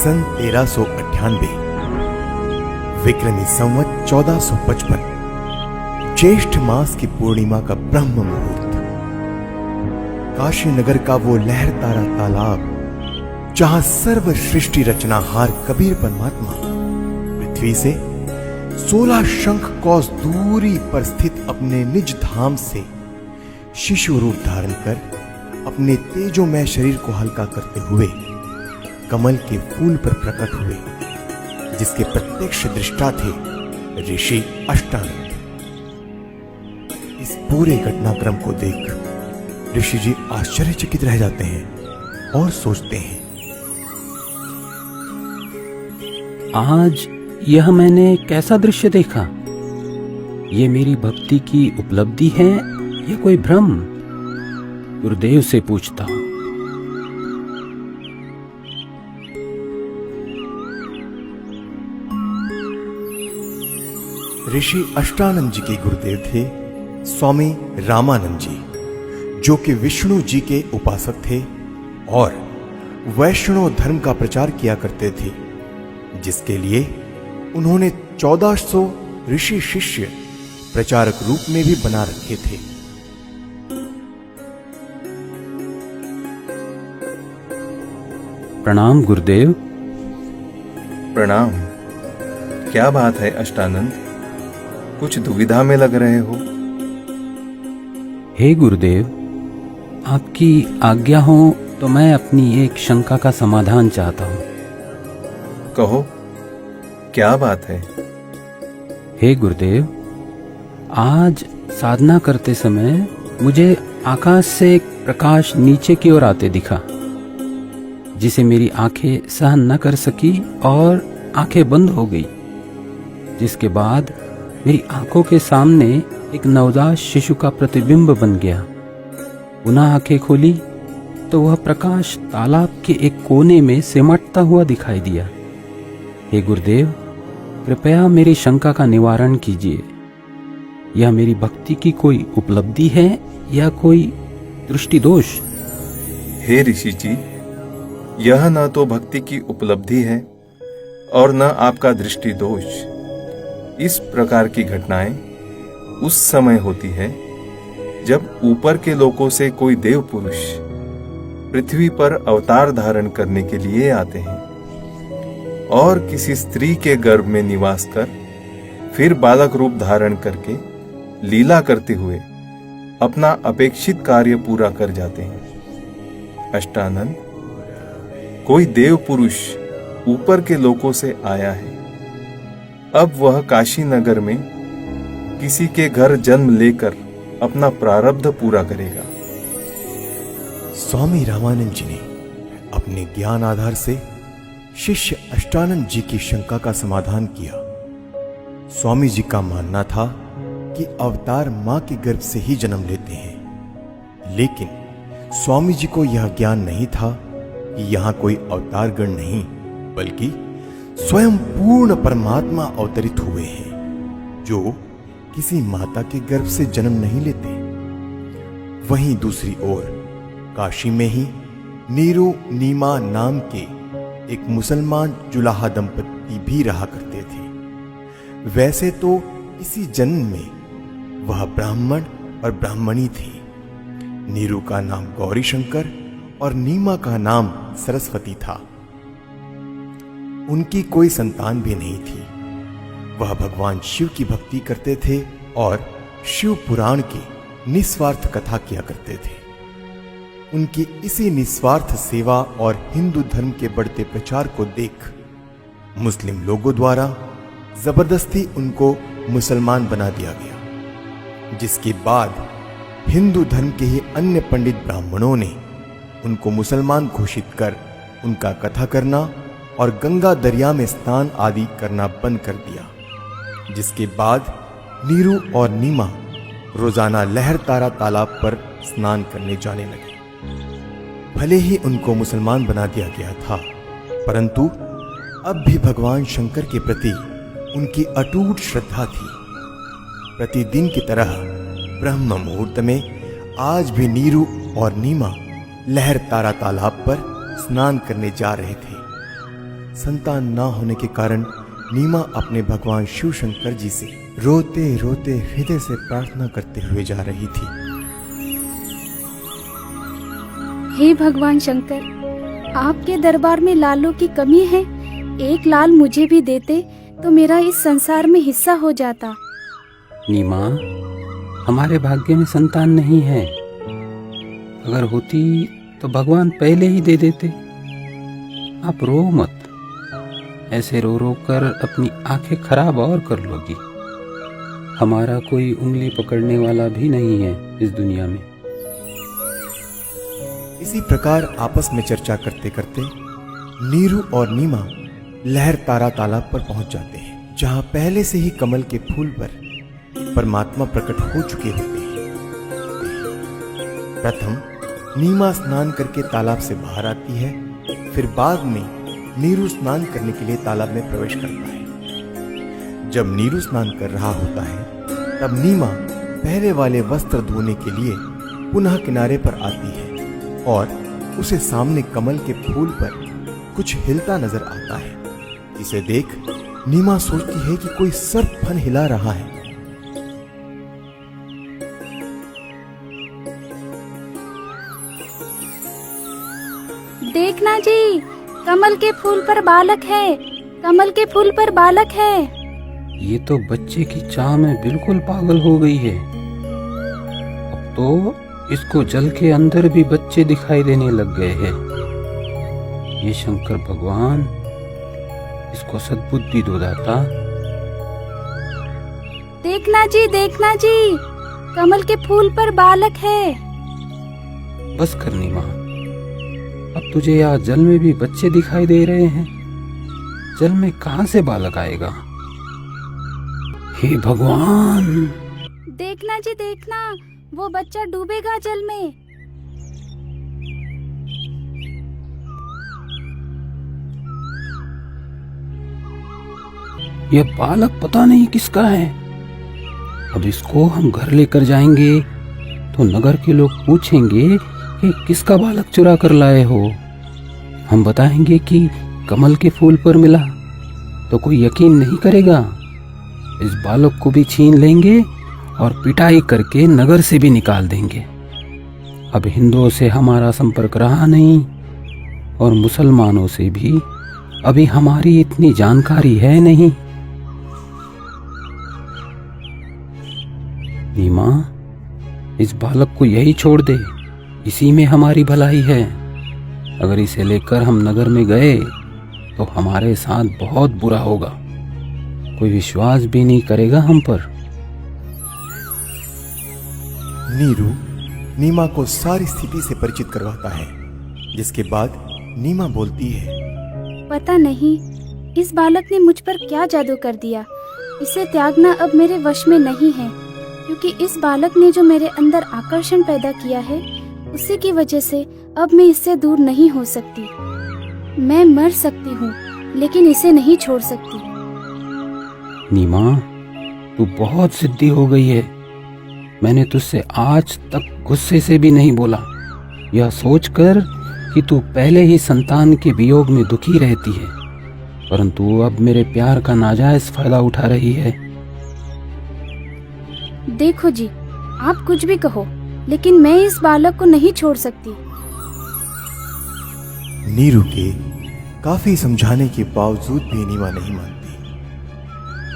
सन 1398 विक्रमी संवत 1455 ज्येष्ठ मास की पूर्णिमा का ब्रह्म मुहूर्त, काशी नगर का वो लहरतारा तालाब जहां सर्व सृष्टि रचनाहार कबीर परमात्मा पृथ्वी से 16 शंख कौस दूरी पर स्थित अपने निज धाम से शिशु रूप धारण कर अपने तेजोमय शरीर को हल्का करते हुए कमल के फूल पर प्रकट हुए, जिसके प्रत्यक्ष दृष्टा थे ऋषि अष्टानंद। इस पूरे घटनाक्रम को देख ऋषि जी आश्चर्यचकित रह जाते हैं और सोचते हैं, आज यह मैंने कैसा दृश्य देखा? ये मेरी भक्ति की उपलब्धि है या कोई भ्रम? गुरुदेव से पूछता हूं। ऋषि अष्टानंद जी के गुरुदेव थे स्वामी रामानंद जी, जो कि विष्णु जी के उपासक थे और वैष्णव धर्म का प्रचार किया करते थे, जिसके लिए उन्होंने 1400 ऋषि शिष्य प्रचारक रूप में भी बना रखे थे। प्रणाम गुरुदेव। प्रणाम। क्या बात है अष्टानंद, कुछ दुविधा में लग रहे हो? हे गुरुदेव, आपकी आज्ञा हो तो मैं अपनी एक शंका का समाधान चाहता हूँ। कहो, क्या बात है? हे गुरुदेव, आज साधना करते समय मुझे आकाश से एक प्रकाश नीचे की ओर आते दिखा, जिसे मेरी आंखें सहन न कर सकी और आंखें बंद हो गई, जिसके बाद मेरी आंखों के सामने एक नवजात शिशु का प्रतिबिंब बन गया। पुनः आंखें खोली तो वह प्रकाश तालाब के एक कोने में सिमटता हुआ दिखाई दिया। हे गुरुदेव, कृपया मेरी शंका का निवारण कीजिए। यह मेरी भक्ति की कोई उपलब्धि है या कोई दृष्टि दोष? हे ऋषि जी, यह न तो भक्ति की उपलब्धि है और न आपका दृष्टि दोष। इस प्रकार की घटनाएं उस समय होती है जब ऊपर के लोकों से कोई देव पुरुष पृथ्वी पर अवतार धारण करने के लिए आते हैं और किसी स्त्री के गर्भ में निवास कर फिर बालक रूप धारण करके लीला करते हुए अपना अपेक्षित कार्य पूरा कर जाते हैं। अष्टानंद, कोई देव पुरुष ऊपर के लोकों से आया है। अब वह काशी नगर में किसी के घर जन्म लेकर अपना प्रारब्ध पूरा करेगा। स्वामी रामानंद जी ने अपने ज्ञान आधार से शिष्य अष्टानंद जी की शंका का समाधान किया। स्वामी जी का मानना था कि अवतार मां के गर्भ से ही जन्म लेते हैं, लेकिन स्वामी जी को यह ज्ञान नहीं था कि यहां कोई अवतार गण नहीं, बल्कि स्वयं पूर्ण परमात्मा अवतरित हुए हैं, जो किसी माता के गर्भ से जन्म नहीं लेते। वहीं दूसरी ओर काशी में ही नीरू नीमा नाम के एक मुसलमान जुलाहा दंपति भी रहा करते थे। वैसे तो इसी जन्म में वह ब्राह्मण और ब्राह्मणी थी। नीरू का नाम गौरी शंकर और नीमा का नाम सरस्वती था। उनकी कोई संतान भी नहीं थी। वह भगवान शिव की भक्ति करते थे और शिव पुराण की निस्वार्थ कथा किया करते थे। उनकी इसी निस्वार्थ सेवा और हिंदू धर्म के बढ़ते प्रचार को देख मुस्लिम लोगों द्वारा जबरदस्ती उनको मुसलमान बना दिया गया, जिसके बाद हिंदू धर्म के ही अन्य पंडित ब्राह्मणों ने उनको मुसलमान घोषित कर उनका कथा करना और गंगा दरिया में स्नान आदि करना बंद कर दिया, जिसके बाद नीरू और नीमा रोजाना लहरतारा तालाब पर स्नान करने जाने लगे। भले ही उनको मुसलमान बना दिया गया था, परंतु अब भी भगवान शंकर के प्रति उनकी अटूट श्रद्धा थी। प्रतिदिन की तरह ब्रह्म मुहूर्त में आज भी नीरू और नीमा लहरतारा तालाब पर स्नान करने जा रहे थे। संतान ना होने के कारण नीमा अपने भगवान शिव शंकर जी से रोते रोते हृदय से प्रार्थना करते हुए जा रही थी। हे भगवान शंकर, आपके दरबार में लालों की कमी है। एक लाल मुझे भी देते तो मेरा इस संसार में हिस्सा हो जाता। नीमा, हमारे भाग्य में संतान नहीं है। अगर होती तो भगवान पहले ही दे देते। आप रो मत। ऐसे रो रो कर अपनी आंखें खराब और कर लोगी। हमारा कोई उंगली पकड़ने वाला भी नहीं है इस दुनिया में। इसी प्रकार आपस में चर्चा करते करते नीरू और नीमा लहर तारा तालाब पर पहुंच जाते हैं, जहां पहले से ही कमल के फूल पर परमात्मा प्रकट हो चुके होते हैं। प्रथम नीमा स्नान करके तालाब से बाहर आती है, फिर बाद में नीरू स्नान करने के लिए तालाब में प्रवेश करता है। जब नीरू स्नान कर रहा होता है तब नीमा पहले वाले वस्त्र धोने के लिए पुनः किनारे पर आती है और उसे सामने कमल के फूल पर कुछ हिलता नजर आता है, जिसे देख नीमा सोचती है कि कोई सर्प फन हिला रहा है। देखना जी, कमल के फूल पर बालक है। कमल के फूल पर बालक है। ये तो बच्चे की चाह में बिल्कुल पागल हो गई है। अब तो इसको जल के अंदर भी बच्चे दिखाई देने लग गए हैं। ये शंकर भगवान, इसको सद्बुद्धि दो दाता। देखना जी, कमल के फूल पर बालक है। बस कर नीमा, अब तुझे यहाँ जल में भी बच्चे दिखाई दे रहे हैं। जल में कहाँ से बालक आएगा? हे भगवान! देखना जी, वो बच्चा डूबेगा जल में। यह बालक पता नहीं किसका है। अब इसको हम घर लेकर जाएंगे तो नगर के लोग पूछेंगे कि किसका बालक चुरा कर लाए हो। हम बताएंगे कि कमल के फूल पर मिला तो कोई यकीन नहीं करेगा। इस बालक को भी छीन लेंगे और पिटाई करके नगर से भी निकाल देंगे। अब हिंदुओं से हमारा संपर्क रहा नहीं और मुसलमानों से भी अभी हमारी इतनी जानकारी है नहीं। नीमा, इस बालक को यही छोड़ दे, इसी में हमारी भलाई है। अगर इसे लेकर हम नगर में गए तो हमारे साथ बहुत बुरा होगा। कोई विश्वास भी नहीं करेगा हम पर। नीरू नीमा को सारी स्थिति से परिचित करवाता है, जिसके बाद नीमा बोलती है, पता नहीं इस बालक ने मुझ पर क्या जादू कर दिया। इसे त्यागना अब मेरे वश में नहीं है, क्योंकि इस बालक ने जो मेरे अंदर आकर्षण पैदा किया है, उसी की वजह से अब मैं इससे दूर नहीं हो सकती। मैं मर सकती हूँ लेकिन इसे नहीं छोड़ सकती। नीमा, तू बहुत सिद्धि हो गई है। मैंने तुझसे आज तक गुस्से से भी नहीं बोला, यह सोचकर कि तू पहले ही संतान के वियोग में दुखी रहती है, परंतु अब मेरे प्यार का नाजायज फायदा उठा रही है। देखो जी, आप कुछ भी कहो, लेकिन मैं इस बालक को नहीं छोड़ सकती। नीरू के काफी समझाने के बावजूद भी नीमा नहीं मानती।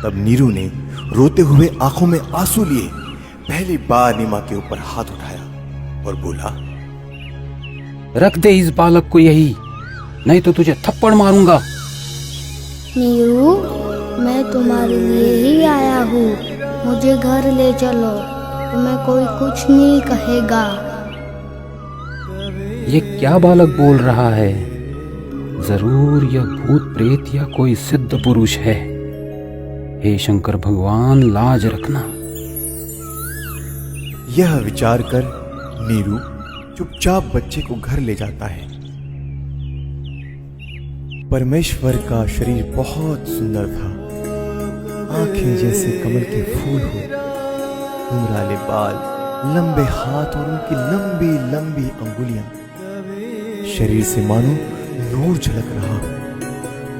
तब नीरू ने रोते हुए आंखों में आंसू लिए पहली बार नीमा के ऊपर हाथ उठाया और बोला, रख दे इस बालक को यही, नहीं तो तुझे थप्पड़ मारूंगा। नीरू, मैं तुम्हारे लिए ही आया हूँ। मुझे घर ले चलो, तुम्हें कोई कुछ नहीं कहेगा। ये क्या बालक बोल रहा है? जरूर यह भूत प्रेत या कोई सिद्ध पुरुष है। हे शंकर भगवान, लाज रखना। यह विचार कर नीरू चुपचाप बच्चे को घर ले जाता है। परमेश्वर का शरीर बहुत सुंदर था, आंखें जैसे कमल के फूल हो, घुंघराले बाल, लंबे हाथ और उनकी लंबी लंबी अंगुलियां, शरीर से मानो नूर झलक रहा हो।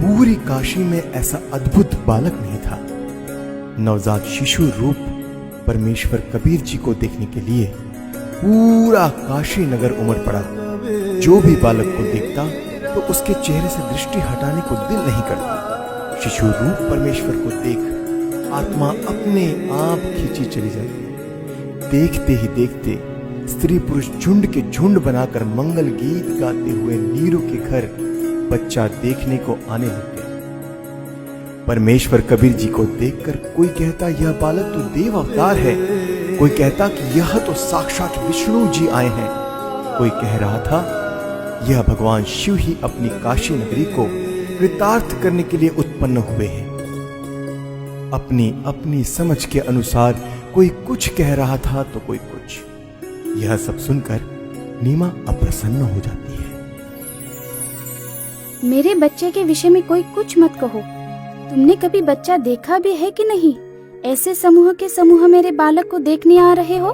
पूरी काशी में ऐसा अद्भुत बालक नहीं था। नवजात शिशु रूप परमेश्वर कबीर जी को देखने के लिए पूरा काशी नगर उमड़ पड़ा। जो भी बालक को देखता तो उसके चेहरे से दृष्टि हटाने को दिल नहीं करता। शिशु रूप परमेश्वर को देख आत्मा अपने आप खींची चली जाती। देखते ही देखते स्त्री पुरुष झुंड के झुंड बनाकर मंगल गीत गाते हुए नीरू के घर बच्चा देखने को आने लग गए। परमेश्वर कबीर जी को देखकर कोई कहता यह बालक तो देव अवतार है, कोई कहता कि यह तो साक्षात विष्णु जी आए हैं, कोई कह रहा था यह भगवान शिव ही अपनी काशी नगरी को कृतार्थ करने के लिए उत्पन्न हुए हैं। अपनी अपनी समझ के अनुसार कोई कुछ कह रहा था तो कोई कुछ। यह सब सुनकर नीमा अप्रसन्न हो जाती है। मेरे बच्चे के विषय में कोई कुछ मत कहो। तुमने कभी बच्चा देखा भी है कि नहीं? ऐसे समूह के समूह मेरे बालक को देखने आ रहे हो?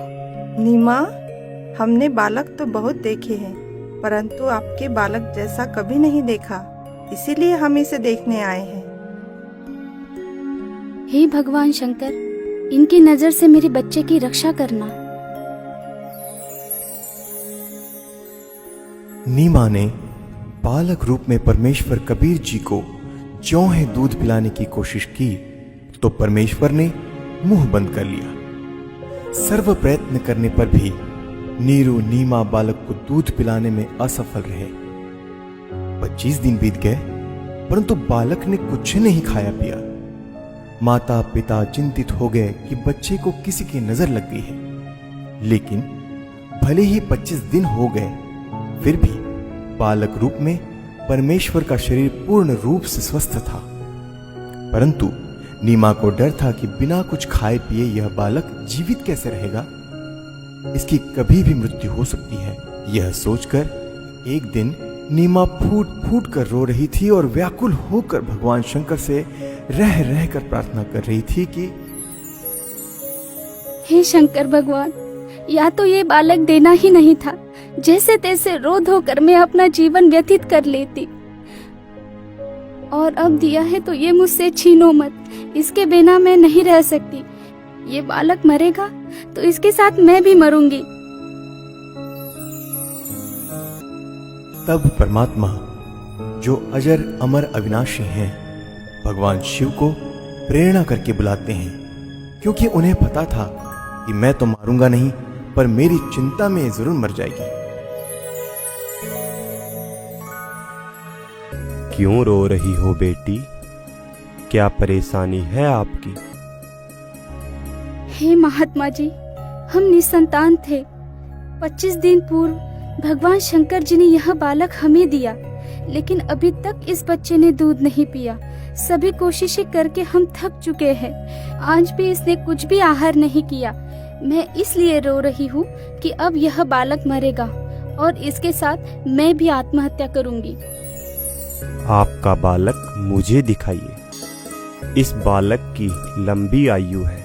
नीमा, हमने बालक तो बहुत देखे हैं, परंतु आपके बालक जैसा कभी नहीं देखा, इसीलिए हम इसे देखने आए हैं। हे भगवान शंकर, इनकी नजर से मेरे बच्चे की रक्षा करना। नीमा ने बालक रूप में परमेश्वर कबीर जी को ज्यों है दूध पिलाने की कोशिश की तो परमेश्वर ने मुंह बंद कर लिया। सर्व प्रयत्न करने पर भी नीरू नीमा बालक को दूध पिलाने में असफल रहे। 25 दिन बीत गए परंतु बालक ने कुछ नहीं खाया पिया। माता पिता चिंतित हो गए कि बच्चे को किसी की नजर लग गई है। लेकिन भले ही 25 दिन हो गए फिर भी बालक रूप में परमेश्वर का शरीर पूर्ण रूप से स्वस्थ था। परंतु नीमा को डर था कि बिना कुछ खाए पिए यह बालक जीवित कैसे रहेगा, इसकी कभी भी मृत्यु हो सकती है। यह सोचकर एक दिन नीमा फूट फूट कर रो रही थी और व्याकुल होकर भगवान शंकर से रह रह कर प्रार्थना कर रही थी कि हे शंकर भगवान, या तो ये बालक देना ही नहीं था, जैसे तैसे रो धो कर मैं अपना जीवन व्यतीत कर लेती, और अब दिया है तो ये मुझसे छीनो मत। इसके बिना मैं नहीं रह सकती। ये बालक मरेगा तो इसके साथ मैं भी मरूंगी। तब परमात्मा जो अजर अमर अविनाशी हैं भगवान शिव को प्रेरणा करके बुलाते हैं, क्योंकि उन्हें पता था कि मैं तो मारूंगा नहीं पर मेरी चिंता में जरूर मर जाएगी। क्यों रो रही हो बेटी? क्या परेशानी है आपकी? हे महात्मा जी, हम निसंतान थे। 25 दिन पूर्व भगवान शंकर जी ने यह बालक हमें दिया, लेकिन अभी तक इस बच्चे ने दूध नहीं पिया। सभी कोशिशें करके हम थक चुके हैं। आज भी इसने कुछ भी आहार नहीं किया। मैं इसलिए रो रही हूँ कि अब यह बालक मरेगा और इसके साथ मैं भी आत्महत्या करूंगी। आपका बालक मुझे दिखाइए। इस बालक की लंबी आयु है,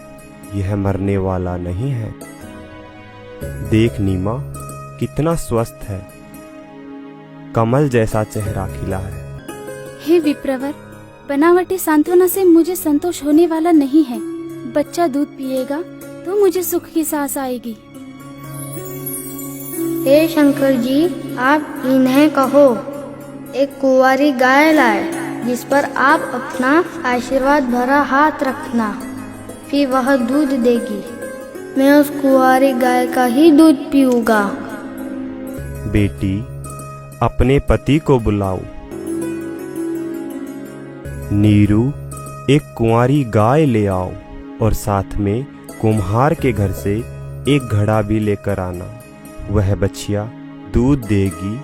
यह मरने वाला नहीं है। देख नीमा, कितना स्वस्थ है, कमल जैसा चेहरा खिला है। हे विप्रवर, बनावटी सांत्वना से मुझे संतोष होने वाला नहीं है। बच्चा दूध पिएगा तो मुझे सुख की सांस आएगी। हे शंकर जी, आप इन्हें कहो एक कुंवारी गाय लाए, जिस पर आप अपना आशीर्वाद भरा हाथ रखना, फिर वह दूध देगी। मैं उस कुंवारी गाय का ही दूध पीऊंगा। बेटी, अपने पति को बुलाओ। नीरू, एक कुंवारी गाय ले आओ और साथ में कुम्हार के घर से एक घड़ा भी लेकर आना। वह बछिया दूध देगी,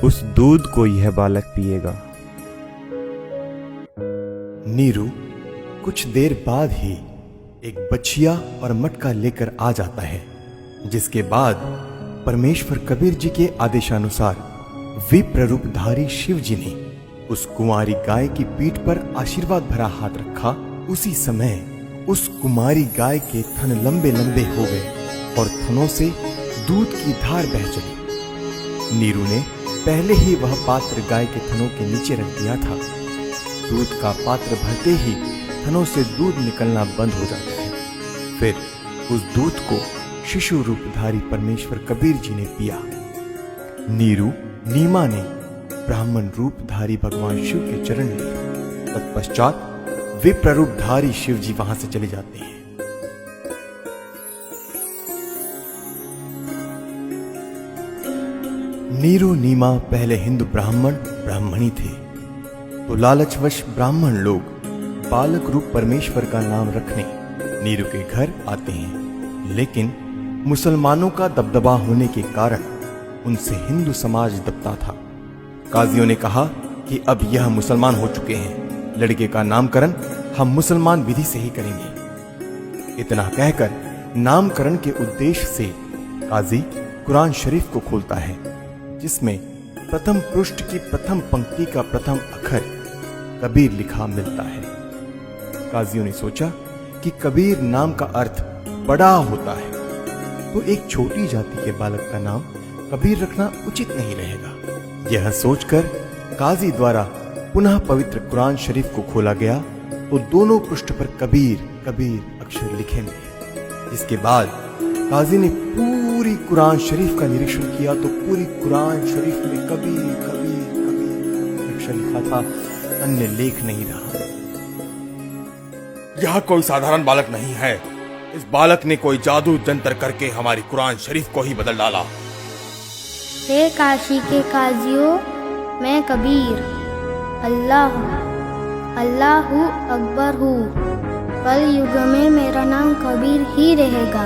उस दूध को यह बालक पिएगा। नीरू कुछ देर बाद ही एक बछिया और मटका लेकर आ जाता है, जिसके बाद परमेश्वर कबीर जी के आदेशानुसार विप्र रूपधारी शिव जी ने उस कुंवारी गाय की पीठ पर आशीर्वाद भरा हाथ रखा। उसी समय उस कुमारी गाय के थन लंबे लंबे हो गए और थनों से दूध की धार बह चली। नीरू ने पहले ही वह पात्र गाय के थनों के नीचे रख दिया था। दूध का पात्र भरते ही थनों से दूध निकलना बंद हो जाता है। फिर उस दूध को शिशु रूपधारी परमेश्वर कबीर जी ने पिया। नीरू नीमा ने ब्राह्मण रूपधारी भगवान शिव के चरण लिए। तत्पश्चात विप्र रूपधारी शिव जी वहां से चले जाते हैं। नीरू नीमा पहले हिंदू ब्राह्मणी थे, तो लालचवश ब्राह्मण लोग बालक रूप परमेश्वर का नाम रखने नीरू के घर आते हैं। लेकिन मुसलमानों का दबदबा होने के कारण उनसे हिंदू समाज दबता था। काजियों ने कहा कि अब यह मुसलमान हो चुके हैं, लड़के का नामकरण हम मुसलमान विधि से ही करेंगे। इतना कहकर नामकरण के उद्देश्य से काजी कुरान शरीफ को खोलता है, जिसमें प्रथम पृष्ठ की प्रथम पंक्ति का प्रथम अक्षर कबीर लिखा मिलता है। काजियों ने सोचा कि कबीर नाम का अर्थ बड़ा होता है, तो एक छोटी जाति के बालक का नाम कबीर रखना उचित नहीं रहेगा। यह सोचकर काजी द्वारा पुनः पवित्र कुरान शरीफ को खोला गया, तो दोनों पृष्ठ पर कबीर कबीर अक्षर लिखे मिले। इसके बाद काजी ने पूरी कुरान शरीफ का निरीक्षण किया, तो पूरी कुरान शरीफ में कबीर कबीर कबीर अक्षर लिखा था, अन्य लेख नहीं रहा। यह कोई साधारण बालक नहीं है। इस बालक ने कोई जादू जंतर करके हमारी कुरान शरीफ को ही बदल डाला। हे काशी के काजियों, मैं कबीर अल्लाहू अकबर हूँ। कल युग में मेरा नाम कबीर ही रहेगा।